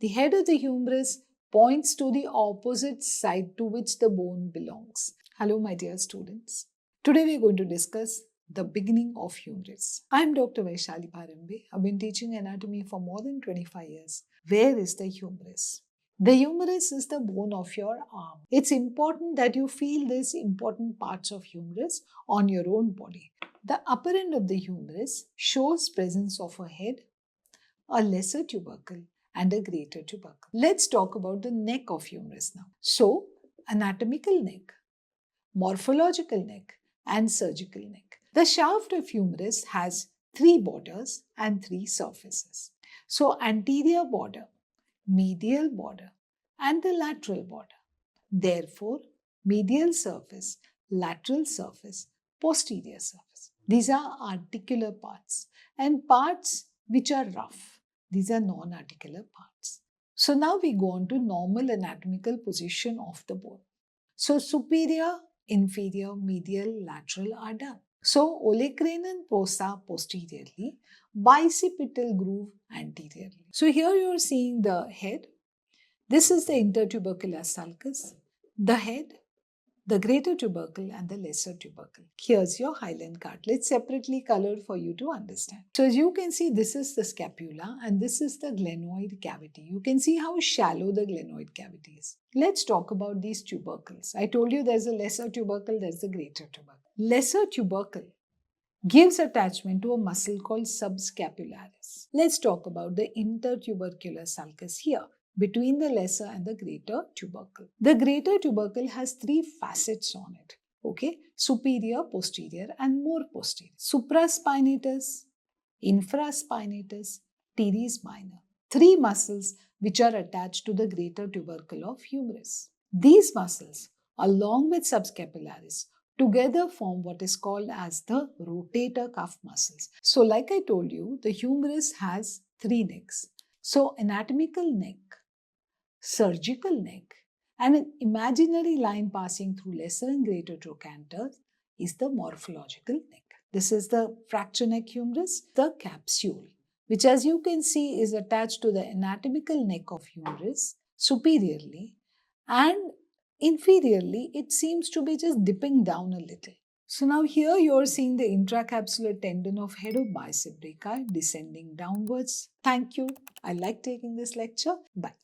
The head of the humerus points to the opposite side to which the bone belongs. Hello, my dear students. Today we are going to discuss the beginning of humerus. I am Dr. Vaishali Bharambe. I've been teaching anatomy for more than 25 years. Where is the humerus? The humerus is the bone of your arm. It's important that you feel these important parts of humerus on your own body. The upper end of the humerus shows presence of a head, a lesser tubercle, and a greater tubercle. Let's talk about the neck of humerus now. So, anatomical neck, morphological neck, and surgical neck. The shaft of humerus has 3 borders and 3 surfaces. So, anterior border, medial border, and the lateral border. Therefore, medial surface, lateral surface, posterior surface. These are articular parts, and parts which are rough. These are non-articular parts. So now we go on to normal anatomical position of the bone. So superior, inferior, medial, lateral are done. So olecranon fossa posteriorly, bicipital groove anteriorly. So here you are seeing the head. This is the intertubercular sulcus, the head, the greater tubercle, and the lesser tubercle. Here's your hyaline cartilage separately colored for you to understand. So as you can see, this is the scapula and this is the glenoid cavity. You can see how shallow the glenoid cavity is. Let's talk about these tubercles. I told you there's a lesser tubercle, there's a greater tubercle. Lesser tubercle gives attachment to a muscle called subscapularis. Let's talk about the intertubercular sulcus here, between the lesser and the greater tubercle. The greater tubercle has 3 facets on it. Okay, superior, posterior, and more posterior. Supraspinatus, infraspinatus, teres minor. 3 muscles which are attached to the greater tubercle of humerus. These muscles, along with subscapularis, together form what is called as the rotator cuff muscles. So like I told you, the humerus has 3 necks. So anatomical neck, surgical neck, and an imaginary line passing through lesser and greater trochanters is the morphological neck. This is the fracture neck humerus, the capsule, which as you can see is attached to the anatomical neck of humerus superiorly, and inferiorly it seems to be just dipping down a little. So now here you are seeing the intracapsular tendon of head of bicep brachii descending downwards. Thank you. I like taking this lecture. Bye.